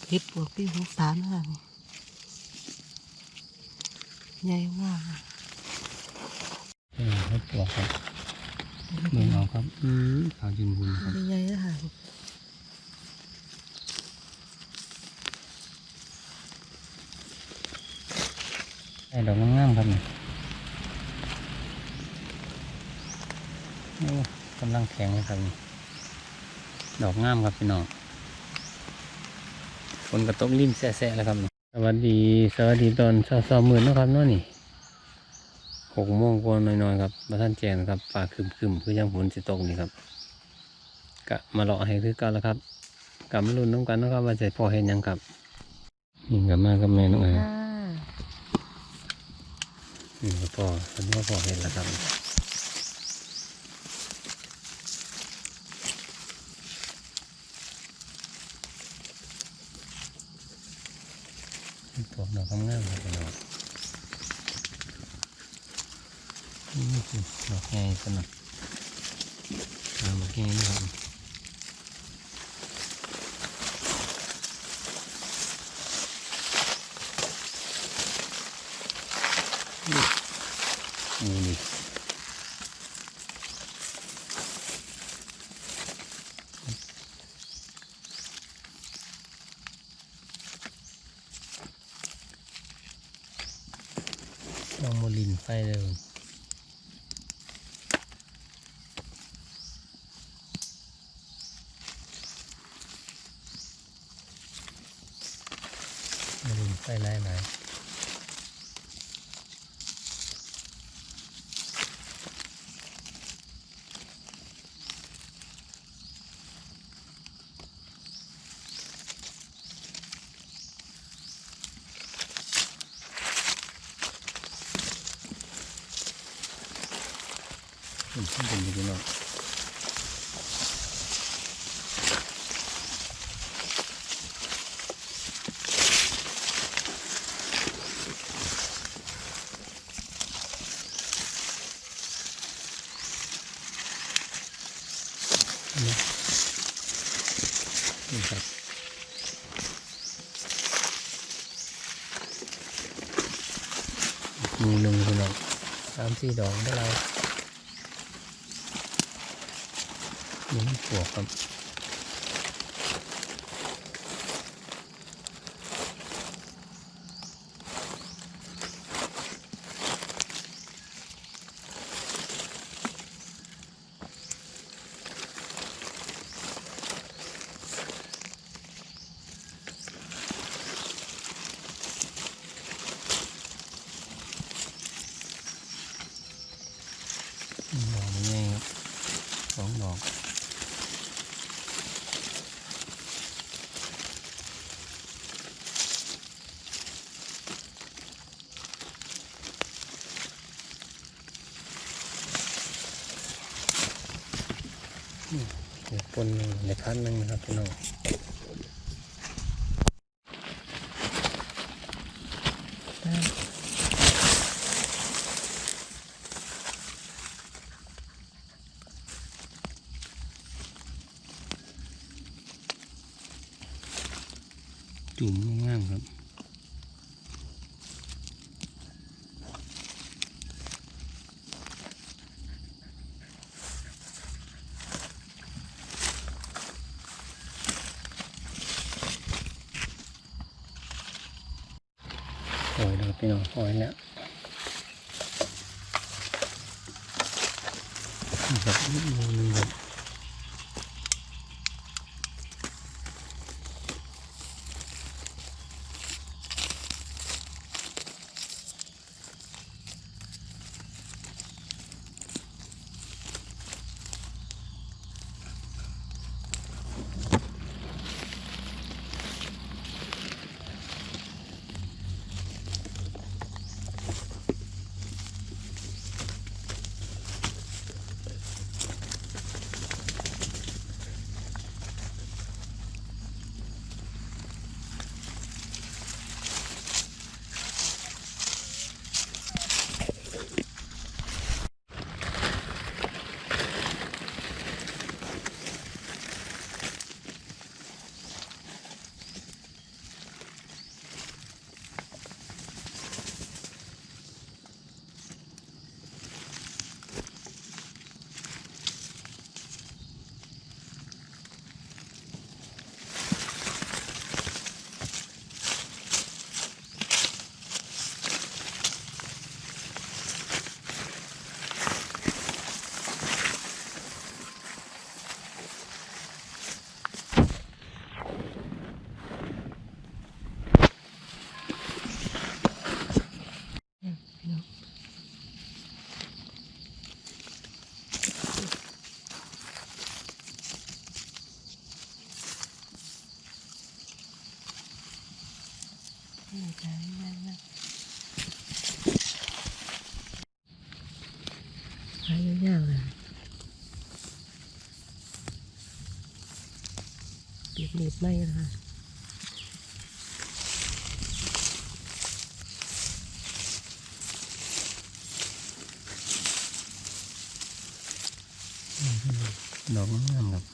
เห็ดปวกปี63นะคะนี่ใหญ่มากเห็ดปวกครับเบิ่งเอาครับขาวจุนบุญครับใหญ่ๆนะคะไอ้ดอกงามๆครับนี่กำลังแข็งเลยครับนี่ดอกงามครับพี่น้องฝนกระตกริมแซ่ๆแล้วครับสวัสดีตอนเช้าๆมื้อนะครับเนาะนี่6 โมงกว่าหน่อยๆครับมาท่านแจ้งครับฟ้าครึมๆคือยังฝนจะตกนี่ครับกะมาเลาะให้คือกันแล้วครับกะมาลุ้นน้ำกันนะครับว่าจะพอเห็นยังครับนี่กับมากับแม่น้องเอ๋ยนี่ก็พอฉันว่าพอเห็นแล้วครับพวกดอกงามๆครับพี่น้องนี่คือดอกใหญ่สนับดอกใหญ่นะครับนี่ลองโมลินไฟเลยโมลินไฟไล่ไหนขึ้นเป็นพี่น้องนี่ครับมีหนึ่งพี่น้อง3-4 ดอกได้แล้วนี่ปวกครับดอกนี้ครับ2 ดอกเดี๋ยวปนในพันหนึ่งนะครับพี่น้องจุ่มงามครับโอ้ยดูพี่น้องโอ้ยเนี่ยแบบนึงแบบ ใจง่ายมากหายยาวๆเลยเปียกหนีบไหมนะคะดอกงามครับ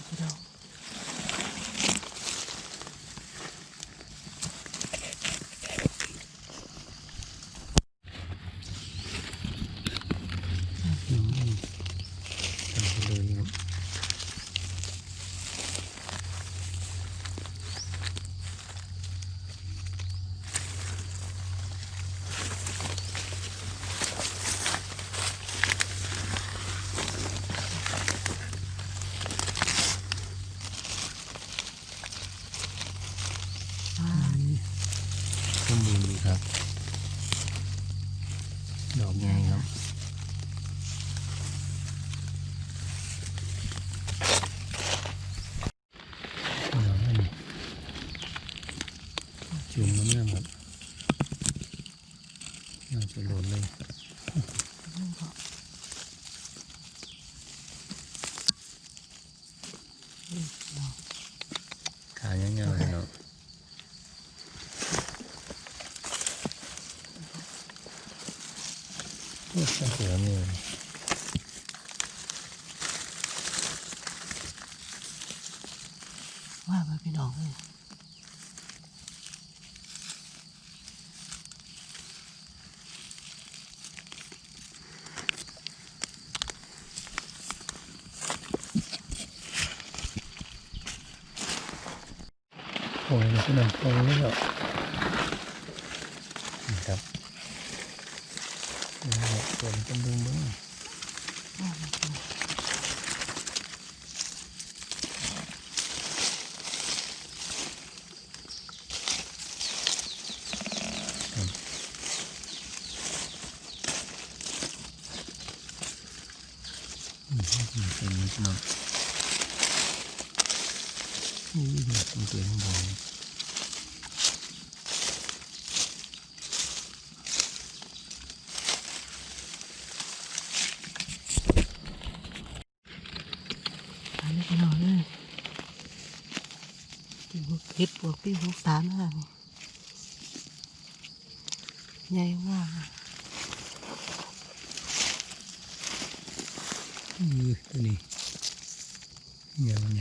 พี่น้องเลยครับข้อมูลดีครับดอกใหญ่ครับดอกนี่จุ่มน้ำเงินครับน่าจะหล่นเลยขาเงี้ยๆเลยเนาะเสือมี ว่าไปพี่น้องเลย โอ้ยนี่คือน้ำตรงนี่เหรอนี่ครับนี่แหละตัวมันเป็นดึงมึงเป็นนิดหน่อยนี่เด็กมันเป็นข้างบนอันนี้พี่น้องเลยปีหกเห็ดปวกปี63นะคะนี่ใหญ่มากอะ ตัวนี้ยังไง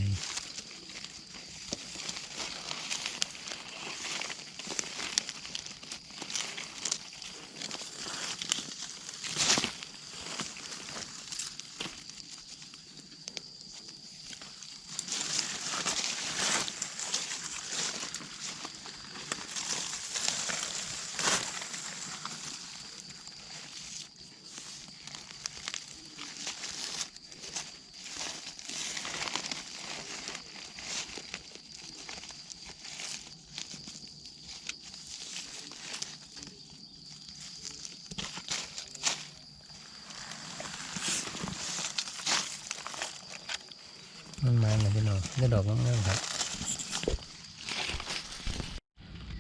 มันมาเนี่ยพี่น้องได้ดอกงามๆครับ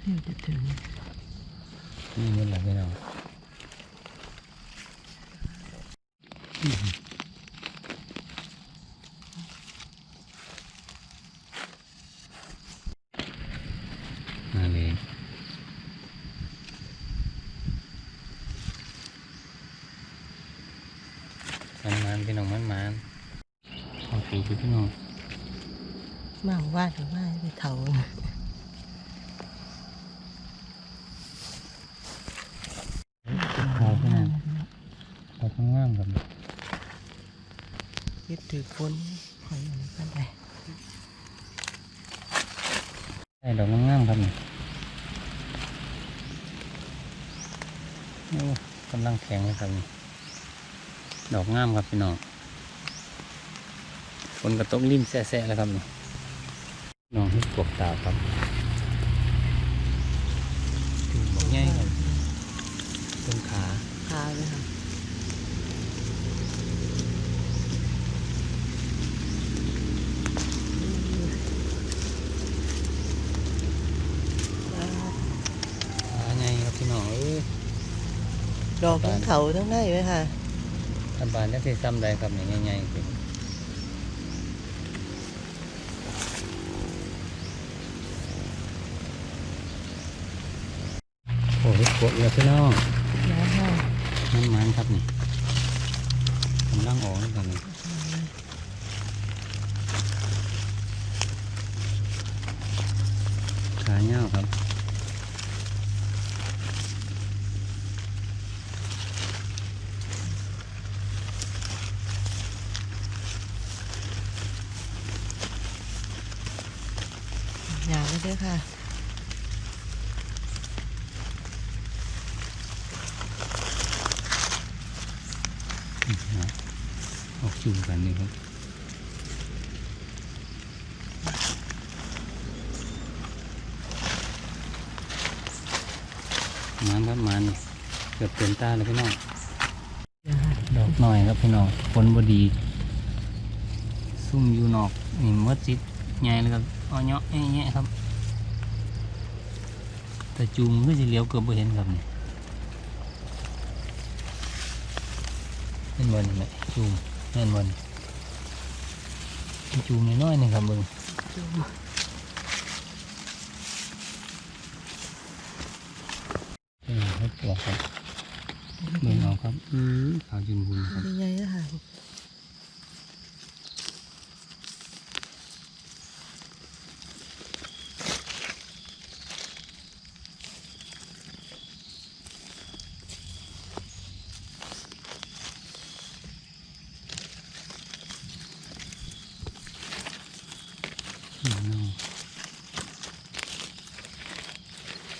เดี๋ยวจะถึง นี่มันหลังพี่น้องมาเลยมันพี่น้องมัน เอาถูกพี่น้อง มาว่าหรือว่าไปเถา ขาวพี่น้องขาวงามๆครับ ยึดถือคนคอยอะไรกันไป ได้ดอกงามๆครับนี่โอ้กำลังแข็งเลยครับนี่ดอกงามครับพี่น้องฝนกระตกริมแซ่ๆแล้วครับนี่น้องที่กบตาครับถึงบอกง่ายครับต้นขา พาเลยค่ะอ่า ขาใหญ่ครับพี่น้องดอกทั้งเขาทั้งได้ไหมค่ะ ตาบานจะที่ซ้ำใดครับนี่ใหญ่ๆเป็นโอ้ยกบแล้วพี่น้อง แล้วค่ะ น้ำมันครับนี่กำลังออกแล้วครับนี่ขาเงาครับ อย่าเลยด้วยค่ะ ออกจุ่มกันนี่ครับมันครับมันเกือบเต็มตาเลยพี่น้องดอกหน่อยครับพี่น้องฝนบดีซุ่มอยู่นอกนี่มดจิตใหญ่เลยครับอ้อเนาะแง่ๆครับแต่จูงก็จะเลี้ยวเกือบไม่เห็นครับนี่เห็นบอลไหมจูงเห็นบอลจูงน้อยๆหนึ่งครับเบิ้งให้ปลอกครับเบิ้งเอาครับขาวจุนบุญครับ ใหญ่ๆนะคะ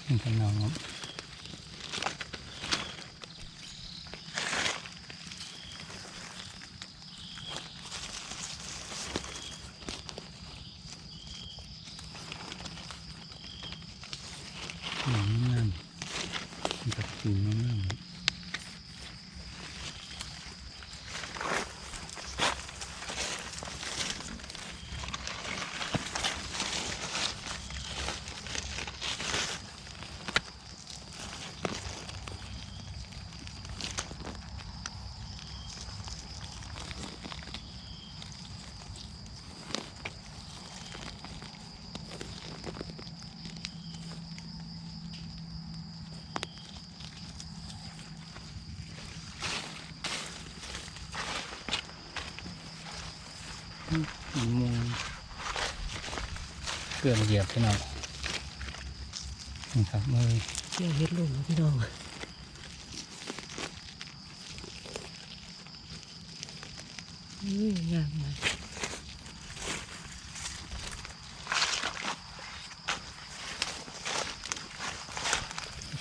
นี่กันน้องครับน้องงามกับจูงงามมุงเกลือเหยียบพี่น้องนี่ครับมือ เกี่ยวเฮ็ดลูกพี่น้องงามเลย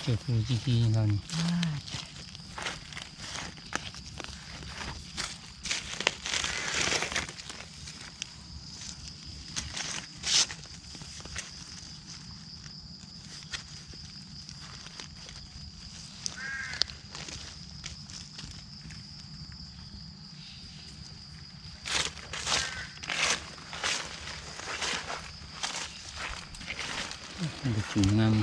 เจอครูจีๆเรานี่ ว่า มันจะจูงงาม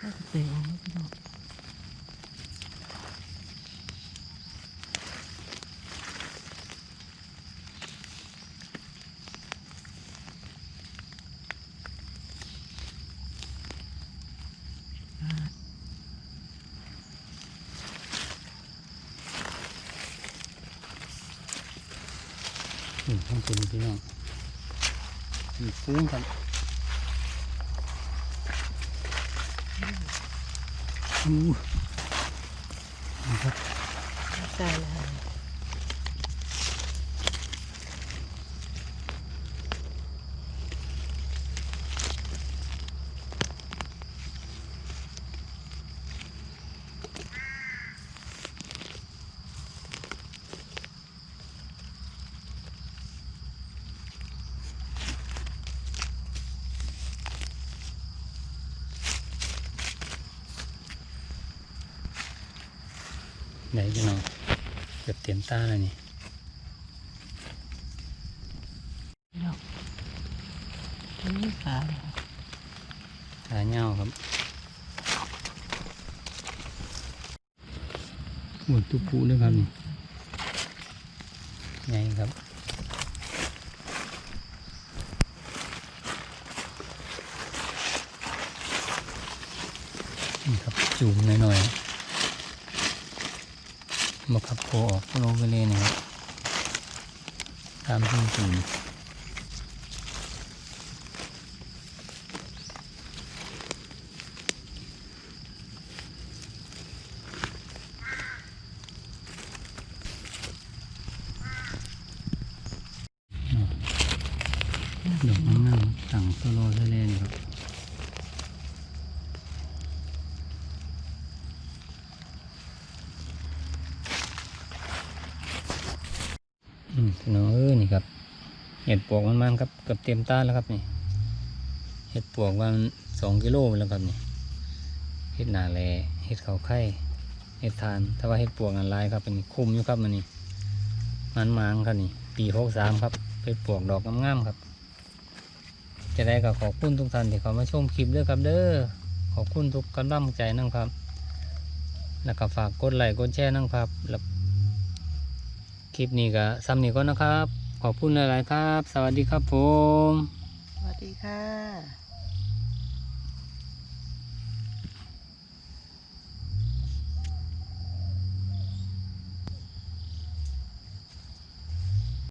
น่าจะเตะออกพี่น้อง ต้องเป็นพี่น้องฟื้นครับครับ ใช่เลยค่ะ ไหนพี่น้องเกือบเต็มตาแล้วนี่ ดอกนี่ขาเลยค่ะ ขาเงาครับหมดทุกปูเลยครับนี่ไงครับนี่ครับจูงหน่อยๆมาขับโผล่ออกโลไปเลยนะครับตามที่จูงดอกน้ำน้ำสั่งโซโลทะเลนี่ครับพี่น้องนี่ครับเห็ดปวกมันครับเกือบเต็มตาแล้วครับนี่เห็ดปวกวัน2 กิโลแล้วครับนี่เห็ดหนาแลเห็ดเขาไข่เห็ดทานแต่ว่าเห็ดปวกอันลายครับเป็นคุ้มอยู่ครับมันนี่มันมางครับนี่ปี63ครับเห็ดปวกดอกงามๆครับจะได้ก็ขอบคุณทุกท่านที่เขามาชมคลิปด้วยครับเด้อขอบคุณทุกกำลังใจนั่งครับแล้วก็ฝากกดไลค์กดแชร์นั่งครับแล้วคลิปนี้ก็ซ้ำนี้ก่อนนะครับขอบคุณหลายๆครับสวัสดีครับผม สวัสดีค่ะ